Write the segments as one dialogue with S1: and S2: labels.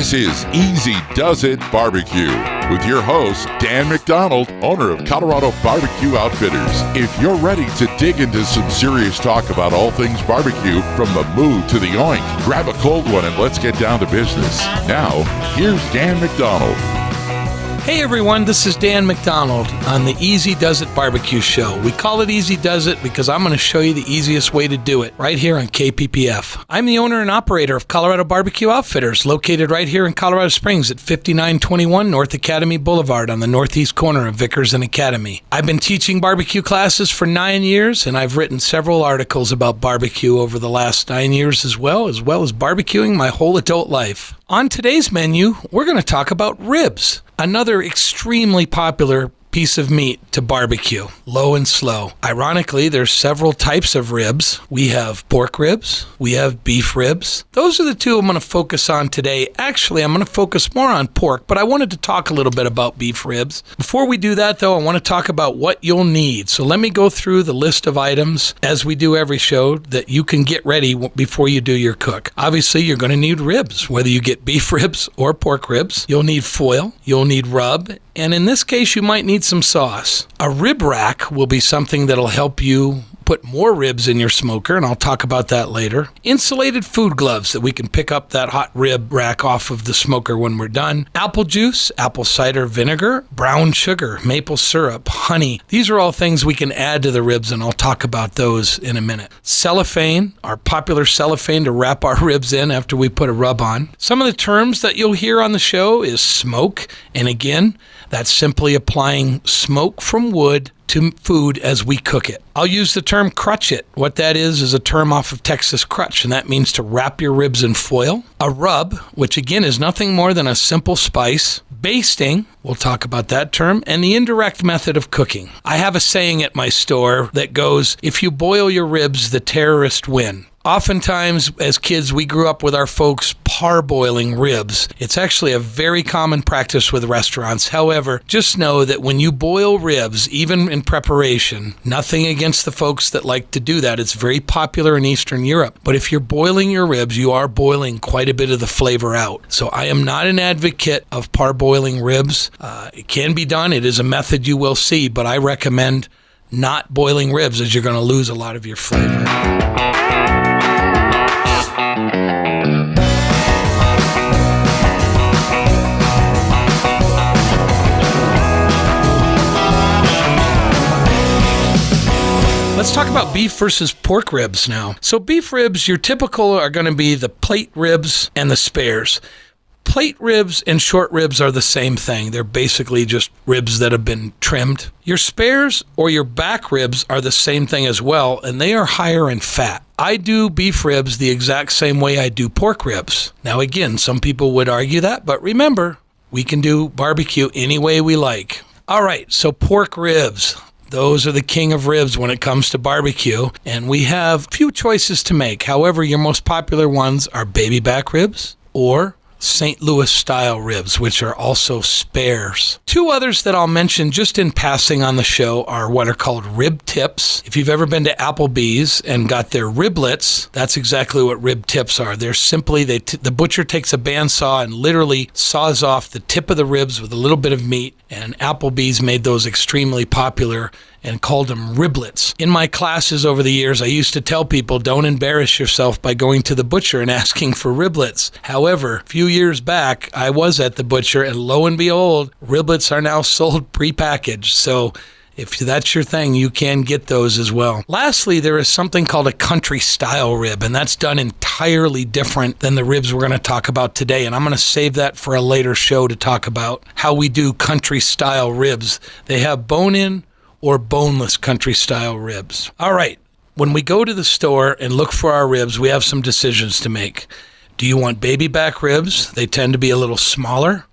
S1: This is Easy Does It BBQ with your host, Dan McDonald, owner of Colorado Barbecue Outfitters. If you're ready to dig into some serious talk about all things barbecue, from the moo to the oink, grab a cold one and let's get down to business. Now, here's Dan McDonald.
S2: Hey everyone, this is Dan McDonald on the Easy Does It Barbecue Show. We call it Easy Does It because I'm going to show you the easiest way to do it right here on KPPF. I'm the owner and operator of Colorado Barbecue Outfitters, located right here in Colorado Springs at 5921 North Academy Boulevard on the northeast corner of Vickers and Academy. I've been teaching barbecue classes for 9 years, and I've written several articles about barbecue over the last 9 years as well as barbecuing my whole adult life. On today's menu, we're going to talk about ribs, another extremely popular piece of meat to barbecue, low and slow. Ironically, there's several types of ribs. We have pork ribs, we have beef ribs. Those are the two I'm going to focus on today. Actually, I'm going to focus more on pork, but I wanted to talk a little bit about beef ribs. Before we do that, though, I want to talk about what you'll need. So let me go through the list of items, as we do every show, that you can get ready before you do your cook. Obviously, you're going to need ribs, whether you get beef ribs or pork ribs. You'll need foil, you'll need rub, and in this case, you might need some sauce. A rib rack will be something that'll help you put more ribs in your smoker, and I'll talk about that later. Insulated food gloves that we can pick up that hot rib rack off of the smoker when we're done. Apple juice, apple cider vinegar, brown sugar, maple syrup, honey. These are all things we can add to the ribs, and I'll talk about those in a minute. Cellophane, our popular cellophane to wrap our ribs in after we put a rub on. Some of the terms that you'll hear on the show is smoke, and again, that's simply applying smoke from wood to food as we cook it. I'll use the term crutch it. What that is a term off of Texas crutch, and that means to wrap your ribs in foil. A rub, which again is nothing more than a simple spice. Basting, we'll talk about that term, and the indirect method of cooking. I have a saying at my store that goes, if you boil your ribs, the terrorists win. Oftentimes, as kids, we grew up with our folks parboiling ribs. It's actually a very common practice with restaurants. However, just know that when you boil ribs, even in preparation, nothing against the folks that like to do that. It's very popular in Eastern Europe. But if you're boiling your ribs, you are boiling quite a bit of the flavor out. So I am not an advocate of parboiling ribs. It can be done. It is a method you will see, but I recommend not boiling ribs, as you're going to lose a lot of your flavor. Let's talk about beef versus pork ribs now. So beef ribs, your typical are going to be the plate ribs and the spares. Plate ribs and short ribs are the same thing. They're basically just ribs that have been trimmed. Your spares or your back ribs are the same thing as well, and they are higher in fat. I do beef ribs the exact same way I do pork ribs. Now again, some people would argue that, but remember, we can do barbecue any way we like. All right, so pork ribs. Those are the king of ribs when it comes to barbecue, and we have few choices to make. However, your most popular ones are baby back ribs or St. Louis style ribs, which are also spares. Two others that I'll mention just in passing on the show are what are called rib tips. If you've ever been to Applebee's and got their riblets, that's exactly what rib tips are. They're simply, the butcher takes a bandsaw and literally saws off the tip of the ribs with a little bit of meat, and Applebee's made those extremely popular and called them riblets. In my classes over the years, I used to tell people, don't embarrass yourself by going to the butcher and asking for riblets. However, a few years back, I was at the butcher, and lo and behold, riblets are now sold prepackaged. So if that's your thing, you can get those as well. Lastly, there is something called a country style rib, and that's done entirely different than the ribs we're going to talk about today. And I'm going to save that for a later show to talk about how we do country style ribs. They have bone-in or boneless country style ribs. All right, when we go to the store and look for our ribs, we have some decisions to make. Do you want baby back ribs? They tend to be a little smaller.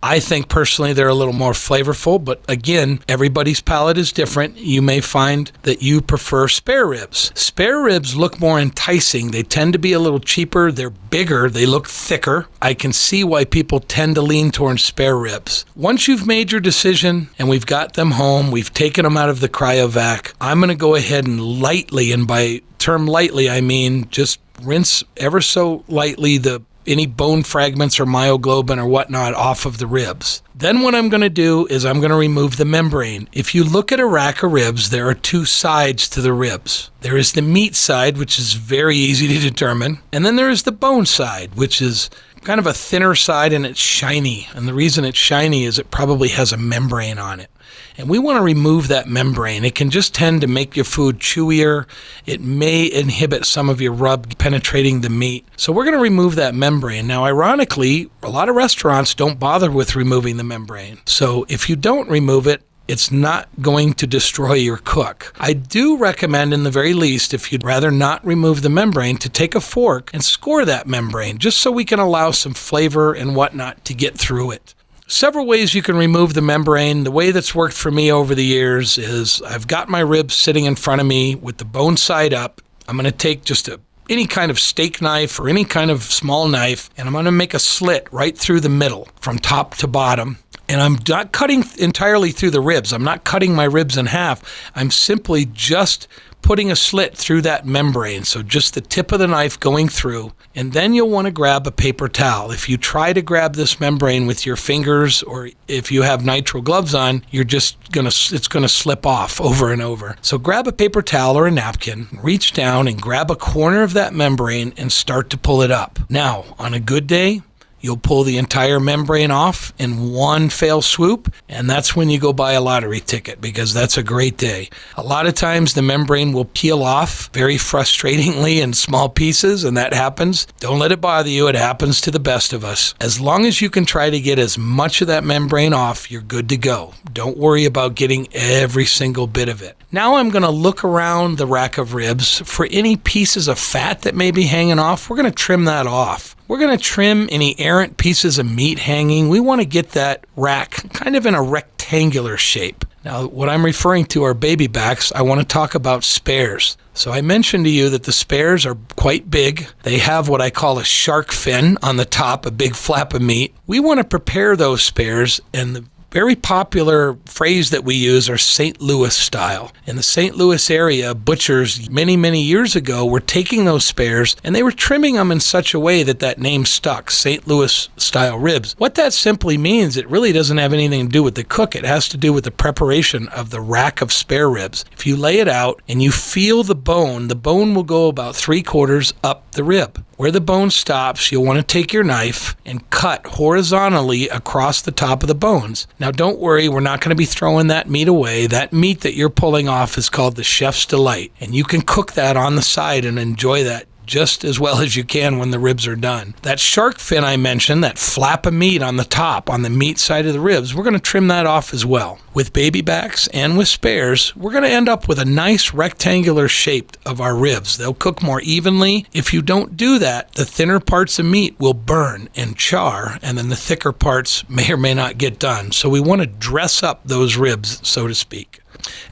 S2: I think personally they're a little more flavorful, but again, everybody's palate is different. You may find that you prefer spare ribs. Spare ribs look more enticing. They tend to be a little cheaper. They're bigger. They look thicker. I can see why people tend to lean towards spare ribs. Once you've made your decision and we've got them home, we've taken them out of the cryovac, I'm going to go ahead and lightly, and by term lightly, I mean just rinse ever so lightly the any bone fragments or myoglobin or whatnot off of the ribs. Then what I'm going to do is I'm going to remove the membrane. If you look at a rack of ribs, there are two sides to the ribs. There is the meat side, which is very easy to determine, and then there is the bone side, which is kind of a thinner side and it's shiny. And the reason it's shiny is it probably has a membrane on it. And we want to remove that membrane. It can just tend to make your food chewier. It may inhibit some of your rub penetrating the meat. So we're going to remove that membrane. Now, ironically, a lot of restaurants don't bother with removing the membrane. So if you don't remove it, it's not going to destroy your cook. I do recommend, in the very least, if you'd rather not remove the membrane, to take a fork and score that membrane, just so we can allow some flavor and whatnot to get through it. Several ways you can remove the membrane. The way that's worked for me over the years is I've got my ribs sitting in front of me with the bone side up. I'm going to take just any kind of steak knife or any kind of small knife, and I'm going to make a slit right through the middle from top to bottom. And I'm not cutting entirely through the ribs. I'm not cutting my ribs in half. I'm simply just putting a slit through that membrane, so just the tip of the knife going through. And then you'll want to grab a paper towel. If you try to grab this membrane with your fingers, or if you have nitrile gloves on, it's going to slip off over and over. So grab a paper towel or a napkin, reach down and grab a corner of that membrane and start to pull it up. Now, on a good day, you'll pull the entire membrane off in one fell swoop, and that's when you go buy a lottery ticket, because that's a great day. A lot of times the membrane will peel off very frustratingly in small pieces, and that happens. Don't let it bother you. It happens to the best of us. As long as you can try to get as much of that membrane off, you're good to go. Don't worry about getting every single bit of it. Now I'm going to look around the rack of ribs for any pieces of fat that may be hanging off. We're going to trim that off. We're going to trim any errant pieces of meat hanging. We want to get that rack kind of in a rectangular shape. Now, what I'm referring to are baby backs. I want to talk about spares. So I mentioned to you that the spares are quite big. They have what I call a shark fin on the top, a big flap of meat. We want to prepare those spares, and the very popular phrase that we use are St. Louis style. In the St. Louis area, butchers many, many years ago were taking those spares and they were trimming them in such a way that name stuck, St. Louis style ribs. What that simply means, it really doesn't have anything to do with the cook. It has to do with the preparation of the rack of spare ribs. If you lay it out and you feel the bone will go about 3/4 up the rib. Where the bone stops, you'll want to take your knife and cut horizontally across the top of the bones. Now, don't worry, we're not going to be throwing that meat away. That meat that you're pulling off is called the chef's delight, and you can cook that on the side and enjoy that just as well as you can when the ribs are done. That shark fin I mentioned, that flap of meat on the top, on the meat side of the ribs, we're going to trim that off as well. With baby backs and with spares, we're going to end up with a nice rectangular shape of our ribs. They'll cook more evenly. If you don't do that, the thinner parts of meat will burn and char, and then the thicker parts may or may not get done. So we want to dress up those ribs, so to speak.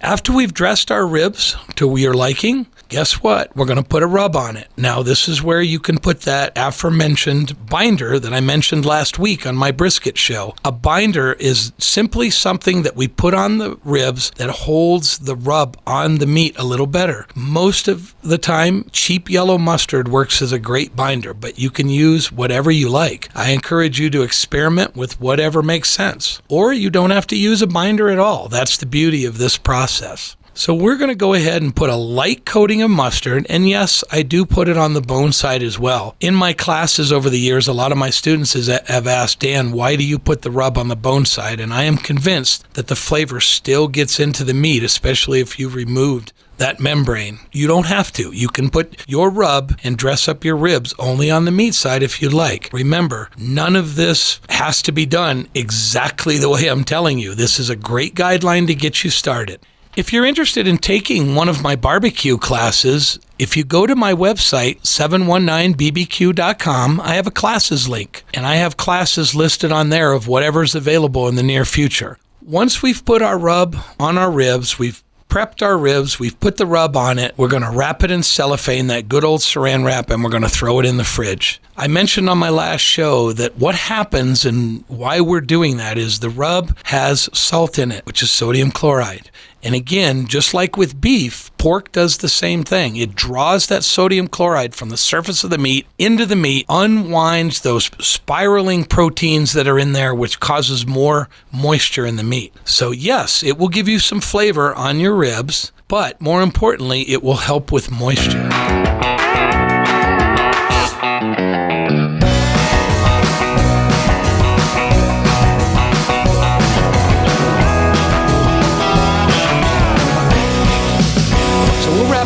S2: After we've dressed our ribs to your liking, guess what? We're going to put a rub on it. Now, this is where you can put that aforementioned binder that I mentioned last week on my brisket show. A binder is simply something that we put on the ribs that holds the rub on the meat a little better. Most of the time, cheap yellow mustard works as a great binder, but you can use whatever you like. I encourage you to experiment with whatever makes sense. Or you don't have to use a binder at all. That's the beauty of this process. So we're going to go ahead and put a light coating of mustard, and yes, I do put it on the bone side as well. In my classes over the years, a lot of my students have asked, Dan, why do you put the rub on the bone side? And I am convinced that the flavor still gets into the meat, especially if you've removed that membrane. You don't have to. You can put your rub and dress up your ribs only on the meat side if you'd like. Remember, none of this has to be done exactly the way I'm telling you. This is a great guideline to get you started. If you're interested in taking one of my barbecue classes, if you go to my website, 719bbq.com, I have a classes link, and I have classes listed on there of whatever's available in the near future. Once we've put our rub on our ribs, we've prepped our ribs, we've put the rub on it, we're going to wrap it in cellophane, that good old saran wrap, and we're going to throw it in the fridge. I mentioned on my last show that what happens and why we're doing that is the rub has salt in it, which is sodium chloride. And again, just like with beef, pork does the same thing. It draws that sodium chloride from the surface of the meat into the meat, unwinds those spiraling proteins that are in there, which causes more moisture in the meat. So yes, it will give you some flavor on your ribs, but more importantly, it will help with moisture.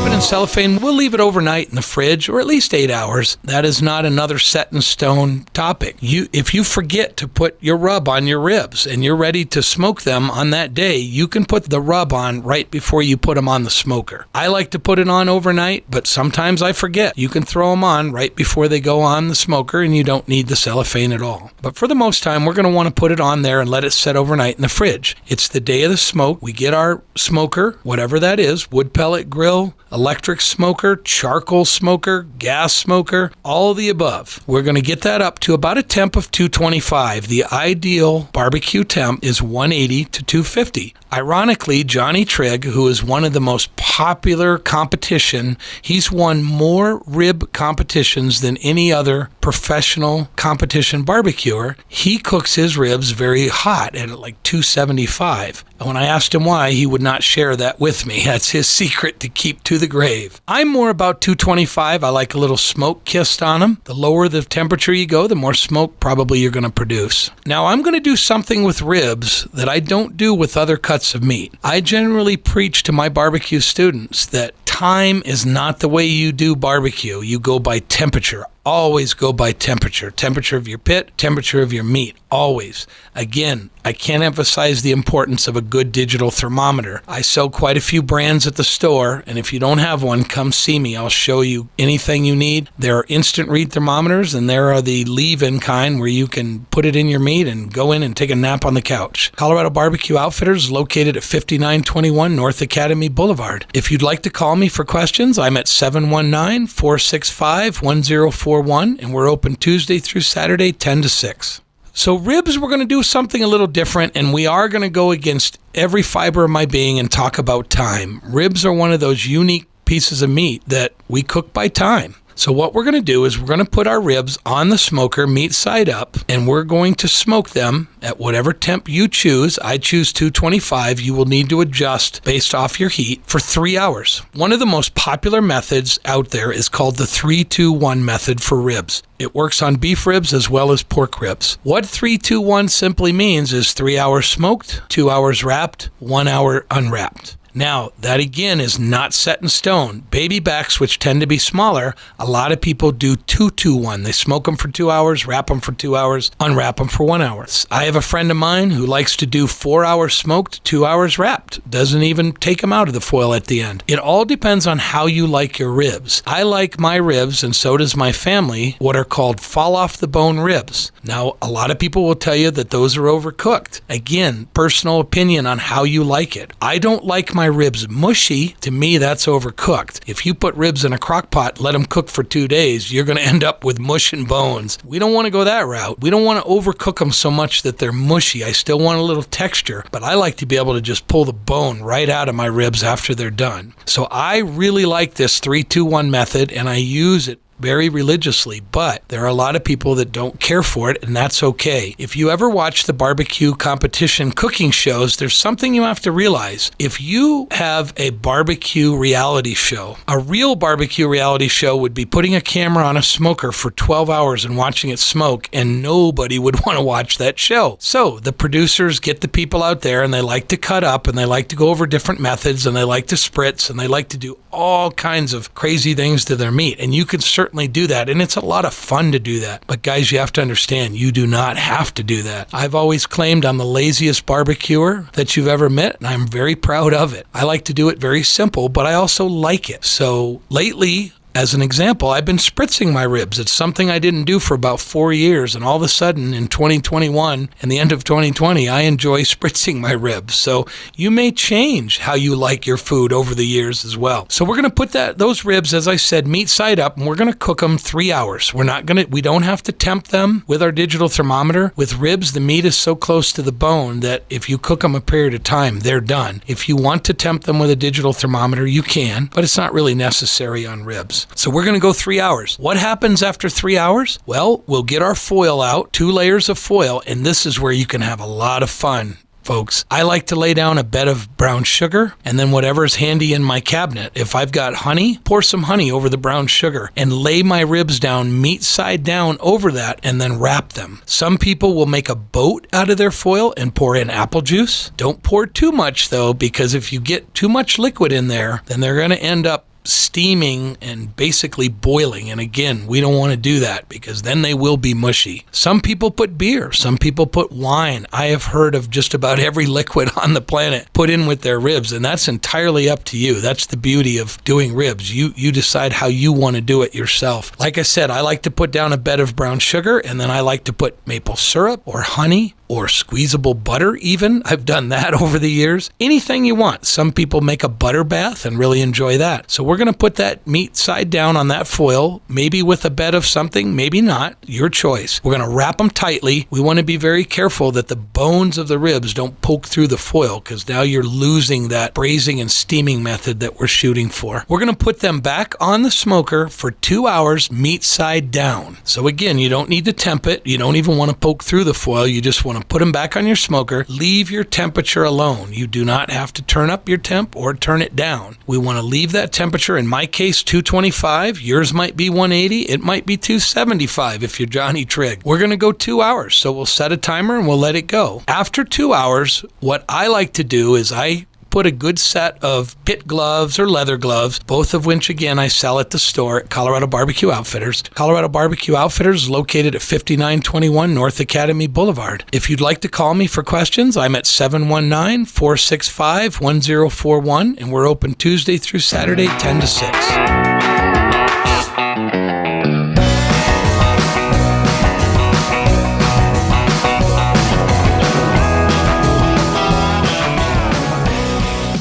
S2: In cellophane, we'll leave it overnight in the fridge, or at least 8 hours. That is not another set in stone topic. If you forget to put your rub on your ribs and you're ready to smoke them on that day, you can put the rub on right before you put them on the smoker. I like to put it on overnight, but sometimes I forget. You can throw them on right before they go on the smoker, and you don't need the cellophane at all. But for the most time, we're going to want to put it on there and let it set overnight in the fridge. It's the day of the smoke. We get our smoker, whatever that is, wood pellet grill, electric smoker, charcoal smoker, gas smoker, all of the above. We're going to get that up to about a temp of 225. The ideal barbecue temp is 180 to 250. Ironically, Johnny Trigg, who is one of the most popular competition, he's won more rib competitions than any other professional competition barbecuer. He cooks his ribs very hot at like 275. And when I asked him why, he would not share that with me. That's his secret to keep to the grave. I'm more about 225. I like a little smoke kissed on them. The lower the temperature you go, the more smoke probably you're going to produce. Now, I'm going to do something with ribs that I don't do with other cuts of meat. I generally preach to my barbecue students that time is not the way you do barbecue. You go by temperature. Always go by temperature. Temperature of your pit, temperature of your meat. Always. Again, I can't emphasize the importance of a good digital thermometer. I sell quite a few brands at the store, and if you don't have one, come see me. I'll show you anything you need. There are instant read thermometers, and there are the leave-in kind where you can put it in your meat and go in and take a nap on the couch. Colorado Barbecue Outfitters is located at 5921 North Academy Boulevard. If you'd like to call me for questions, I'm at 719-465-1041, and we're open Tuesday through Saturday, 10 to 6. So ribs, we're going to do something a little different, and we are going to go against every fiber of my being and talk about time. Ribs are one of those unique pieces of meat that we cook by time. So what we're going to do is we're going to put our ribs on the smoker, meat side up, and we're going to smoke them at whatever temp you choose. I choose 225. You will need to adjust based off your heat for 3 hours. One of the most popular methods out there is called the 3-2-1 method for ribs. It works on beef ribs as well as pork ribs. What 3-2-1 simply means is 3 hours smoked, 2 hours wrapped, 1 hour unwrapped. Now, that again is not set in stone. Baby backs, which tend to be smaller, a lot of people do 2-2-1. They smoke them for 2 hours, wrap them for 2 hours, unwrap them for 1 hour. I have a friend of mine who likes to do 4 hours smoked, 2 hours wrapped. Doesn't even take them out of the foil at the end. It all depends on how you like your ribs. I like my ribs, and so does my family, what are called fall off the bone ribs. Now, a lot of people will tell you that those are overcooked. Again, personal opinion on how you like it. I don't like my ribs mushy. To me, that's overcooked. If you put ribs in a crock pot, let them cook for 2 days, you're going to end up with mush and bones. We don't want to go that route. We don't want to overcook them so much that they're mushy. I still want a little texture, but I like to be able to just pull the bone right out of my ribs after they're done. So I really like this 3-2-1 method, and I use it very religiously, but there are a lot of people that don't care for it, and that's okay. If you ever watch the barbecue competition cooking shows, there's something you have to realize. If you have a barbecue reality show, a real barbecue reality show would be putting a camera on a smoker for 12 hours and watching it smoke, and nobody would want to watch that show. So the producers get the people out there, and they like to cut up, and they like to go over different methods, and they like to spritz, and they like to do all kinds of crazy things to their meat, and you can certainly do that, and it's a lot of fun to do that. But guys, you have to understand, you do not have to do that. I've always claimed I'm the laziest barbecuer that you've ever met, and I'm very proud of it. I like to do it very simple, but I also like it. So lately, As an example, I've been spritzing my ribs. It's something I didn't do for about 4 years, and all of a sudden in 2021 and the end of 2020, I enjoy spritzing my ribs. So you may change how you like your food over the years as well. So we're going to put those ribs, as I said, meat side up, and we're going to cook them 3 hours. We don't have to temp them with our digital thermometer. With ribs, the meat is so close to the bone that if you cook them a period of time, they're done. If you want to temp them with a digital thermometer, you can, but it's not really necessary on ribs. So we're going to go 3 hours. What happens after 3 hours? Well, we'll get our foil out, 2 layers of foil, and this is where you can have a lot of fun, folks. I like to lay down a bed of brown sugar and then whatever's handy in my cabinet. If I've got honey, pour some honey over the brown sugar and lay my ribs down meat side down over that and then wrap them. Some people will make a boat out of their foil and pour in apple juice. Don't pour too much though, because if you get too much liquid in there, then they're going to end up steaming and basically boiling. And again, we don't want to do that because then they will be mushy. Some people put beer. Some people put wine. I have heard of just about every liquid on the planet put in with their ribs, and that's entirely up to you. That's the beauty of doing ribs. You decide how you want to do it yourself. Like I said, I like to put down a bed of brown sugar, and then I like to put maple syrup or honey or squeezable butter even. I've done that over the years. Anything you want. Some people make a butter bath and really enjoy that. So we're going to put that meat side down on that foil, maybe with a bed of something, maybe not. Your choice. We're going to wrap them tightly. We want to be very careful that the bones of the ribs don't poke through the foil because now you're losing that braising and steaming method that we're shooting for. We're going to put them back on the smoker for 2 hours, meat side down. So again, you don't need to temp it. You don't even want to poke through the foil. You just want to put them back on your smoker. Leave your temperature alone. You do not have to turn up your temp or turn it down. We want to leave that temperature, in my case, 225. Yours might be 180. It might be 275 if you're Johnny Trigg. We're going to go 2 hours. So we'll set a timer and we'll let it go. After 2 hours, what I like to do is I put a good set of pit gloves or leather gloves, both of which, again, I sell at the store at Colorado Barbecue Outfitters. Colorado Barbecue Outfitters is located at 5921 North Academy Boulevard. If you'd like to call me for questions, I'm at 719-465-1041, and we're open Tuesday through Saturday, 10 to 6.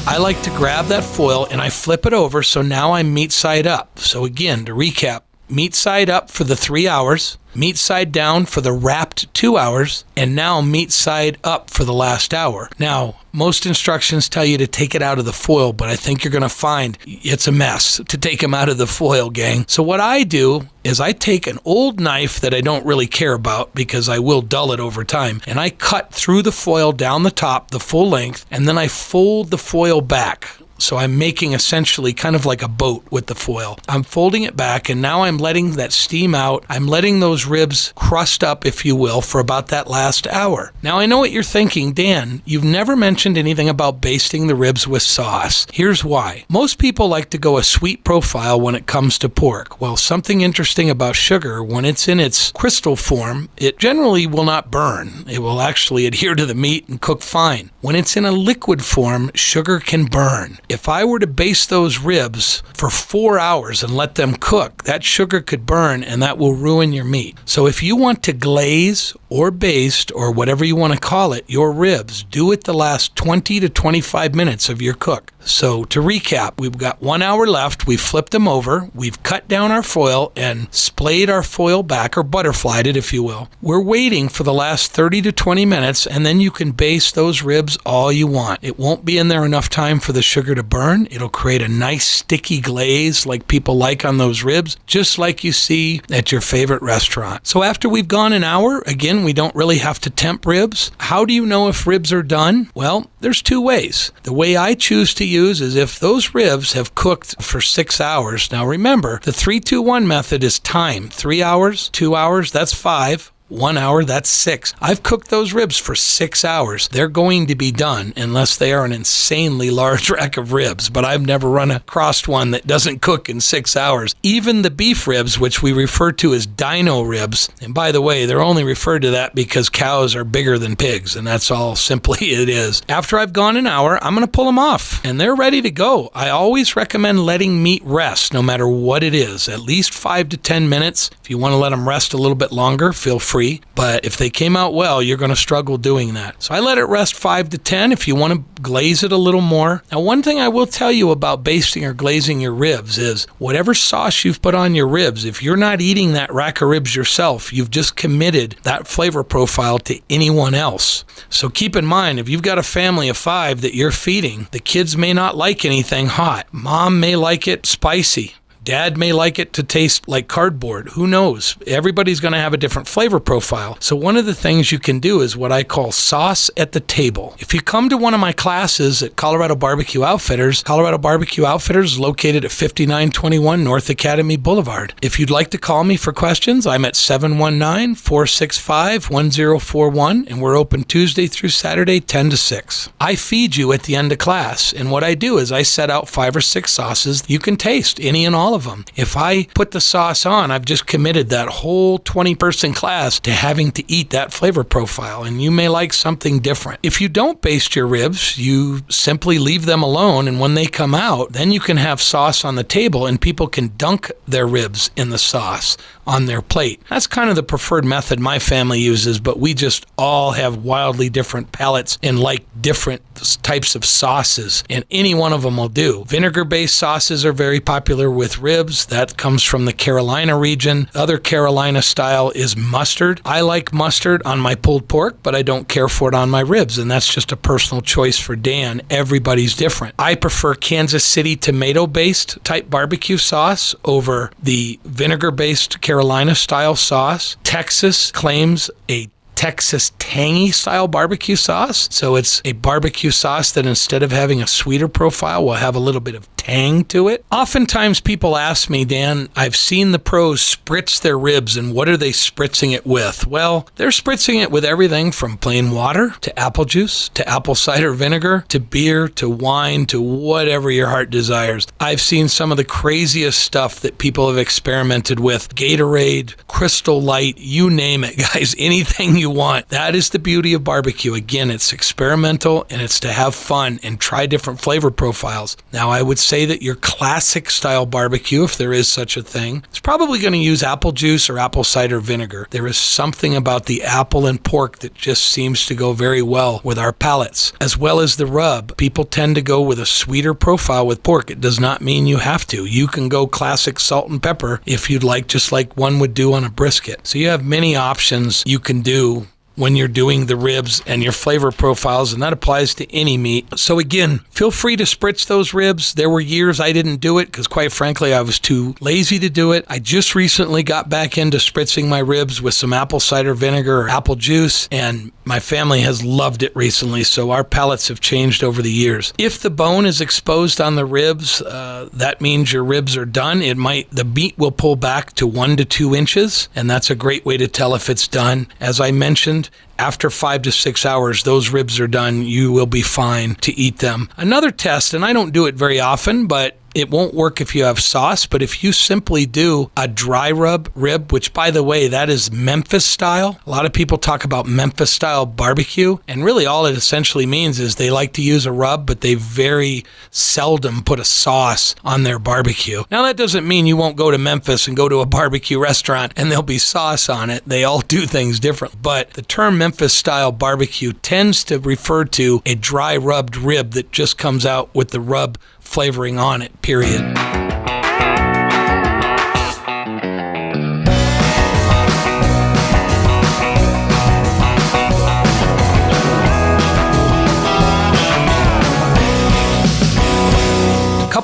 S2: I like to grab that foil and I flip it over, so now I'm meat side up. So again, to recap, meat side up for the 3 hours, meat side down for the wrapped 2 hours, and now meat side up for the last hour. Now, most instructions tell you to take it out of the foil, but I think you're going to find it's a mess to take them out of the foil, gang. So what I do is I take an old knife that I don't really care about because I will dull it over time, and I cut through the foil down the top, the full length, and then I fold the foil back. So I'm making essentially kind of like a boat with the foil. I'm folding it back, and now I'm letting that steam out. I'm letting those ribs crust up, if you will, for about that last hour. Now, I know what you're thinking, Dan, you've never mentioned anything about basting the ribs with sauce. Here's why. Most people like to go a sweet profile when it comes to pork. Well, something interesting about sugar, when it's in its crystal form, it generally will not burn. It will actually adhere to the meat and cook fine. When it's in a liquid form, sugar can burn. If I were to baste those ribs for 4 hours and let them cook, that sugar could burn and that will ruin your meat. So if you want to glaze or baste or whatever you want to call it, your ribs, do it the last 20 to 25 minutes of your cook. So to recap, we've got 1 hour left. We've flipped them over. We've cut down our foil and splayed our foil back, or butterflied it, if you will. We're waiting for the last 30 to 20 minutes, and then you can baste those ribs all you want. It won't be in there enough time for the sugar to burn. It'll create a nice sticky glaze like people like on those ribs, just like you see at your favorite restaurant. So after we've gone an hour, again, we don't really have to temp ribs. How do you know if ribs are done? Well, there's 2 ways. The way I choose to use is if those ribs have cooked for 6 hours. Now remember, the 3-2-1 method is time. 3 hours, 2 hours, that's 5. 1 hour, that's 6. I've cooked those ribs for 6 hours. They're going to be done unless they are an insanely large rack of ribs, but I've never run across one that doesn't cook in 6 hours. Even the beef ribs, which we refer to as dino ribs, and by the way, they're only referred to that because cows are bigger than pigs, and that's all simply it is. After I've gone an hour, I'm going to pull them off, and they're ready to go. I always recommend letting meat rest no matter what it is, at least 5 to 10 minutes. If you want to let them rest a little bit longer, feel free. But if they came out well, you're going to struggle doing that. So I let it rest 5 to 10 if you want to glaze it a little more. Now, one thing I will tell you about basting or glazing your ribs is whatever sauce you've put on your ribs, if you're not eating that rack of ribs yourself, you've just committed that flavor profile to anyone else. So keep in mind, if you've got a family of 5 that you're feeding, the kids may not like anything hot. Mom may like it spicy. Dad may like it to taste like cardboard. Who knows? Everybody's going to have a different flavor profile. So one of the things you can do is what I call sauce at the table. If you come to one of my classes at Colorado Barbecue Outfitters is located at 5921 North Academy Boulevard. If you'd like to call me for questions, I'm at 719-465-1041, and we're open Tuesday through Saturday, 10 to 6. I feed you at the end of class, and what I do is I set out 5 or 6 sauces you can taste, any and all of them. If I put the sauce on, I've just committed that whole 20-person class to having to eat that flavor profile, and you may like something different. If you don't baste your ribs, you simply leave them alone, and when they come out, then you can have sauce on the table, and people can dunk their ribs in the sauce on their plate. That's kind of the preferred method my family uses, but we just all have wildly different palates and like different types of sauces, and any one of them will do. Vinegar-based sauces are very popular with ribs. That comes from the Carolina region. Other Carolina style is mustard. I like mustard on my pulled pork, but I don't care for it on my ribs, and that's just a personal choice for Dan. Everybody's different. I prefer Kansas City tomato-based type barbecue sauce over the vinegar-based Carolina style sauce. Texas claims a Texas tangy style barbecue sauce. So it's a barbecue sauce that instead of having a sweeter profile will have a little bit of tang to it. Oftentimes people ask me, Dan, I've seen the pros spritz their ribs, and what are they spritzing it with? Well, they're spritzing it with everything from plain water to apple juice to apple cider vinegar to beer to wine to whatever your heart desires. I've seen some of the craziest stuff that people have experimented with. Gatorade, Crystal Light, you name it, guys. Anything you want. That is the beauty of barbecue. Again, it's experimental and it's to have fun and try different flavor profiles. Now, I would say that your classic style barbecue, if there is such a thing, is probably going to use apple juice or apple cider vinegar. There is something about the apple and pork that just seems to go very well with our palates, as well as the rub. People tend to go with a sweeter profile with pork. It does not mean you have to. You can go classic salt and pepper if you'd like, just like one would do on a brisket. So you have many options you can do when you're doing the ribs and your flavor profiles, and that applies to any meat. So again, feel free to spritz those ribs. There were years I didn't do it because quite frankly, I was too lazy to do it. I just recently got back into spritzing my ribs with some apple cider vinegar or apple juice, and my family has loved it recently, so our palates have changed over the years. If the bone is exposed on the ribs, that means your ribs are done. The meat will pull back to 1 to 2 inches, and that's a great way to tell if it's done. As I mentioned, after 5 to 6 hours, those ribs are done. You will be fine to eat them. Another test, and I don't do it very often, but it won't work if you have sauce, but if you simply do a dry rub rib, which by the way, that is Memphis style. A lot of people talk about Memphis style barbecue, and really all it essentially means is they like to use a rub, but they very seldom put a sauce on their barbecue. Now that doesn't mean you won't go to Memphis and go to a barbecue restaurant and there'll be sauce on it. They all do things different, but the term Memphis style barbecue tends to refer to a dry rubbed rib that just comes out with the rub flavoring on it, period.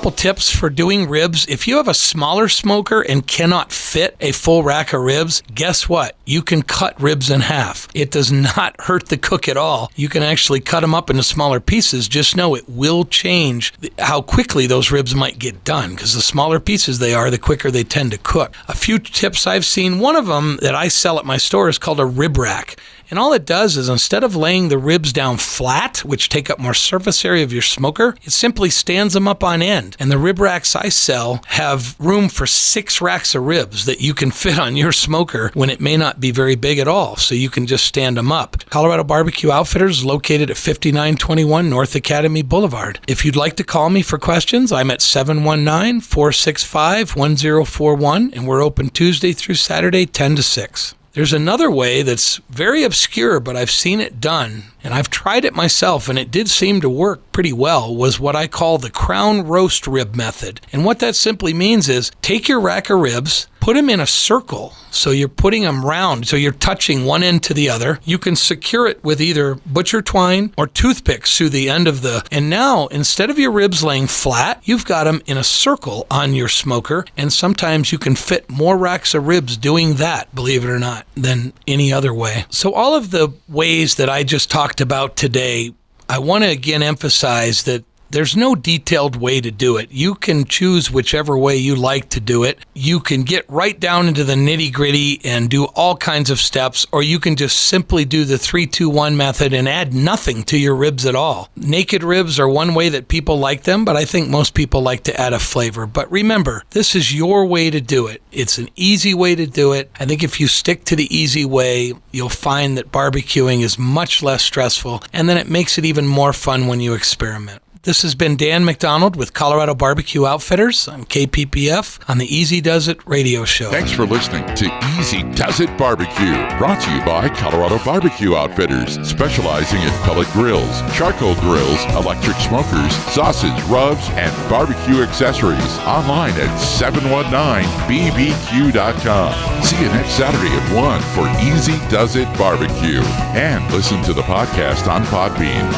S2: couple tips for doing ribs. If you have a smaller smoker and cannot fit a full rack of ribs, guess what? You can cut ribs in half. It does not hurt the cook at all. You can actually cut them up into smaller pieces. Just know it will change how quickly those ribs might get done, because the smaller pieces they are, the quicker they tend to cook. A few tips I've seen, one of them that I sell at my store is called a rib rack. And all it does is, instead of laying the ribs down flat, which take up more surface area of your smoker, it simply stands them up on end. And the rib racks I sell have room for 6 racks of ribs that you can fit on your smoker when it may not be very big at all. So you can just stand them up. Colorado Barbecue Outfitters is located at 5921 North Academy Boulevard. If you'd like to call me for questions, I'm at 719-465-1041, and we're open Tuesday through Saturday, 10 to 6. There's another way that's very obscure, but I've seen it done, and I've tried it myself, and it did seem to work pretty well, was what I call the crown roast rib method. And what that simply means is, take your rack of ribs, put them in a circle, so you're putting them round, so you're touching one end to the other. You can secure it with either butcher twine or toothpicks through the end of the, and now, instead of your ribs laying flat, you've got them in a circle on your smoker, and sometimes you can fit more racks of ribs doing that, believe it or not, than any other way. So all of the ways that I just talked about today, I want to again emphasize that there's no detailed way to do it. You can choose whichever way you like to do it. You can get right down into the nitty-gritty and do all kinds of steps, or you can just simply do the 3-2-1 method and add nothing to your ribs at all. Naked ribs are one way that people like them, but I think most people like to add a flavor. But remember, this is your way to do it. It's an easy way to do it. I think if you stick to the easy way, you'll find that barbecuing is much less stressful, and then it makes it even more fun when you experiment. This has been Dan McDonald with Colorado Barbecue Outfitters on KPPF on the Easy Does It radio show.
S1: Thanks for listening to Easy Does It Barbecue, brought to you by Colorado Barbecue Outfitters, specializing in pellet grills, charcoal grills, electric smokers, sausage, rubs, and barbecue accessories. Online at 719bbq.com. See you next Saturday at 1 for Easy Does It Barbecue. And listen to the podcast on Podbean.